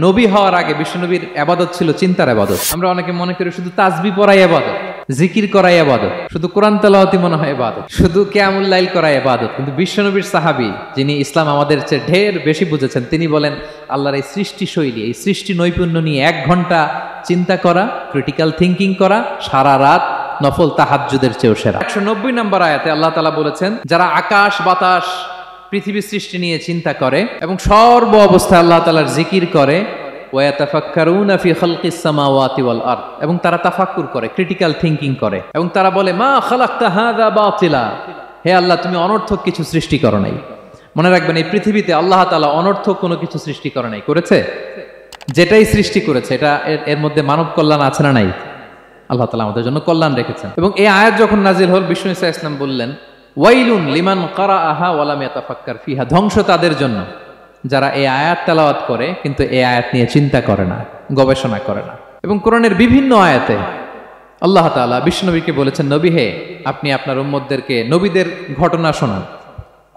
নবী হওয়ার আগে বিশ্বনবীর ইবাদত ছিল চিন্তার ইবাদত। আমরা অনেকে মনে করি শুধু তাসবিহ পড়াই ইবাদত, জিকির করাই ইবাদত, শুধু কোরআন তেলাওয়াতি মনে হয় ইবাদত, শুধু কিয়ামুল লাইল করাই ইবাদত। কিন্তু বিশ্বনবীর সাহাবী, যিনি ইসলাম আমাদের চেয়ে ঢের বেশি বুঝেছেন, তিনি বলেন আল্লাহর এই সৃষ্টি শৈলী, এই সৃষ্টি নৈপুণ্য নিয়ে 1 ঘন্টা চিন্তা করা, ক্রিটিক্যাল থিঙ্কিং করা, সারা রাত নফল তাহাজ্জুদের চেয়েও সেরা। 190 নম্বর আয়াতে আল্লাহ তাআলা বলেছেন, যারা আকাশ বাতাস পৃথিবীর সৃষ্টি নিয়ে চিন্তা করে এবং সর্ব অবস্থায় আল্লাহ তাআলার জিকির করে, ওয়াতাফাক্কারুনা ফি খালকিস সামাওয়াতি ওয়াল আরদ, এবং তারা তাফাক্কুর করে, ক্রিটিক্যাল থিঙ্কিং করে, এবং তারা বলে মা খালাকতা হাযা বাতিলা, হে আল্লাহ তুমি অনর্থক কিছু সৃষ্টি করো নাই। মনে রাখবেন, এই পৃথিবীতে আল্লাহ তাআলা অনর্থক কোনো কিছু সৃষ্টি করে নাই, করেছে? যেটাই সৃষ্টি করেছে এটা এর মধ্যে মানব কল্যাণ আছে না নাই? আল্লাহ তাআলা আমাদের জন্য কল্যাণ রেখেছেন। এবং এই আয়াত যখন নাজিল হল, বিষ্ণু ইসা ইসলাম বললেন, ওয়াইলুন লিমান কারাআহা ওয়া লাম ইয়াতাফাক্কার ফিহা, ধ্বংস তাদের জন্য যারা এই আয়াত তেলাওয়াত করে কিন্তু এই আয়াত নিয়ে চিন্তা করে না, গবেষণা করে না। এবং কোরআনের বিভিন্ন আয়াতে আল্লাহ তাআলা বিশ্বনবীকে বলেছেন, নবী হে, আপনি আপনার উম্মতদেরকে নবীদের ঘটনা শোনান।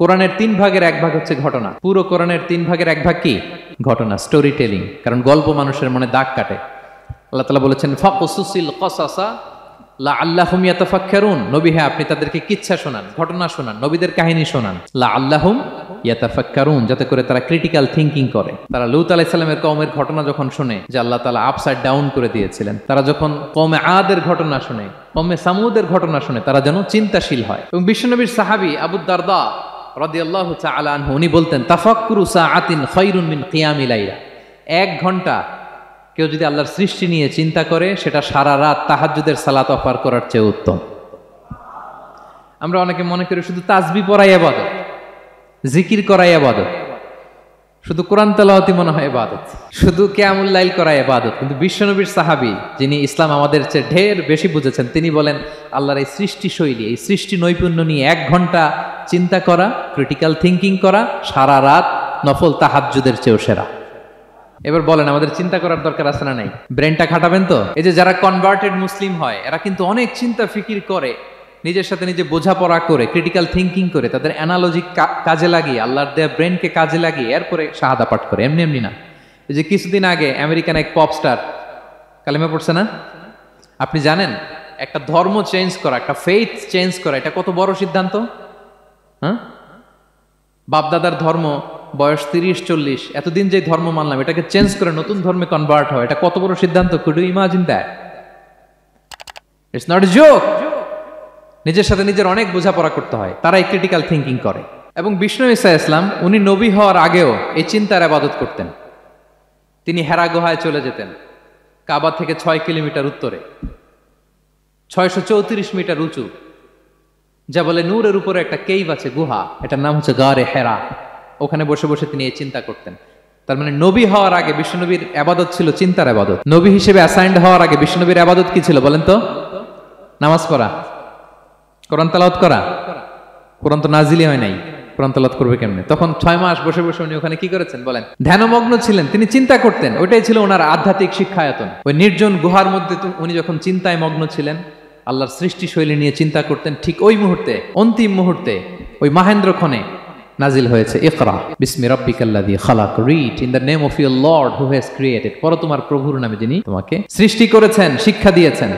কোরআনের 3 ভাগের 1 ভাগ হচ্ছে ঘটনা। পুরো কোরআনের 3 ভাগের 1 ভাগ কি? ঘটনা, স্টোরি টেলিং। কারণ গল্প মানুষের মনে দাগ কাটে। আল্লাহ তাআলা বলেছেন, ফাকসুসিল কসাসা লাআল্লাহুম ইয়াতাফাক্কারুন, নবী হে আপনি তাদেরকে কিচ্ছা শোনান, ঘটনা শোনান, নবীদের কাহিনী শোনান, লাআল্লাহুম ইয়াতাফাক্কারুন, যাতে করে তারা ক্রিটিক্যাল থিঙ্কিং করে। তারা লূত আলাইহিস সালামের কওমের ঘটনা যখন শুনে যে আল্লাহ তাআলা আপসাইড ডাউন করে দিয়েছিলেন, তারা যখন কওমে আদের ঘটনা শুনে, কওমে সামুদের ঘটনা শুনে, তারা যেন চিন্তাশীল হয়। এবং বিশ্বনবীর সাহাবী আবু দারদা রাদিয়াল্লাহু তাআলা আনহু, উনি বলতেন, তাফাক্কুরু সাআতিন খায়রুন মিন কিয়ামি লাইলা, 1 ঘন্টা কেউ যদি আল্লাহর সৃষ্টি নিয়ে চিন্তা করে, সেটা সারা রাত তাহাজ্জুদের সালাত অফার করার চেয়ে উত্তম। আমরা অনেকে মনে করি শুধু তাসবিহ পড়াই ইবাদত, জিকির করাই ইবাদত, শুধু কোরআন তেলাওয়াতি মনে হয় ইবাদত, শুধু কিয়ামুল লাইল করাই ইবাদত। কিন্তু বিশ্বনবীর সাহাবী, যিনি ইসলাম আমাদের চেয়ে ঢের বেশি বুঝেছেন, তিনি বলেন আল্লাহর এই সৃষ্টি শৈলী, এই সৃষ্টি নৈপুণ্য নিয়ে 1 ঘন্টা চিন্তা করা, ক্রিটিক্যাল থিঙ্কিং করা, সারা রাত নফল তাহাজ্জুদের চেয়েও সেরা। এবার বলেন, আমাদের চিন্তা করার দরকার আছে না নাই? ব্রেনটা খাটাবেন তো? এই যে যারা কনভার্টেড মুসলিম হয়, এরা কিন্তু অনেক চিন্তা ফিকির করে, নিজের সাথে নিজে বোঝাপড়া করে, ক্রিটিক্যাল থিঙ্কিং করে, তাদের অ্যানালজি কাজে লাগিয়ে, আল্লাহর দেয়া ব্রেনকে কাজে লাগিয়ে এরপরে শাহাদা পাঠ করে। এমনি এমনি না। এই যে কিছুদিন আগে আমেরিকান এক পপ স্টার কালেমা পড়ছে না? আপনি জানেন একটা ধর্ম চেঞ্জ করা, একটা ফেইথ চেঞ্জ করা, এটা কত বড় সিদ্ধান্ত? হ্যাঁ, বাপদাদার ধর্ম, বয়স 30-40, এতদিন যে ধর্ম মানলাম, এটাকে চেঞ্জ করে নতুন ধর্মে কনভার্ট হয়, এটা কত বড় সিদ্ধান্ত? Could you imagine that? It's not a joke. নিজের সাথে নিজের অনেক বোঝাপড়া করতে হয়, তারাই ক্রিটিক্যাল থিঙ্কিং করে। এবং বিষ্ণু ঈসা ইসলাম, উনি নবী হওয়ার আগেও এই চিন্তার ইবাদত করতেন। তিনি হেরা গুহায় চলে যেতেন, কাবা থেকে 6 কিলোমিটার উত্তরে, 634 মিটার উঁচু, যা বলে নূরের উপরে একটা কেইভ আছে, গুহা, এটার নাম হচ্ছে গারে হেরা। ওখানে বসে বসে তিনি এই চিন্তা করতেন। তার মানে নবী হওয়ার আগে বিশ্বনবীর ইবাদত ছিল চিন্তার ইবাদত। নবী হিসেবে অ্যাসাইন্ড হওয়ার আগে বিশ্বনবীর ইবাদত কি ছিল বলেন তো? নামাজ পড়া, কোরআন তেলাওয়াত করা। কোরআন তো নাজিলই হয় নাই, কোরআন তেলাওয়াত করবে কেমনে? তখন 6 মাস বসে বসে উনি ওখানে কি করেছেন বলেন? ধ্যানমগ্ন ছিলেন, তিনি চিন্তা করতেন। ওইটাই ছিল ওনার আধ্যাত্মিক শিক্ষায়তন। ওই নির্জন গুহার মধ্যে উনি যখন চিন্তায় মগ্ন ছিলেন, আল্লাহর সৃষ্টি শৈলী নিয়ে চিন্তা করতেন, ঠিক ওই মুহূর্তে, অন্তিম মুহূর্তে, ওই মাহেন্দ্রক্ষণে নাজিল হয়েছে ইকরা বিসমি রাব্বিকাল্লাযী খালাক, read in the name of your lord who has created, পড়ো তোমার প্রভুর নামে যিনি তোমাকে সৃষ্টি করেছেন, শিক্ষা দিয়েছেন।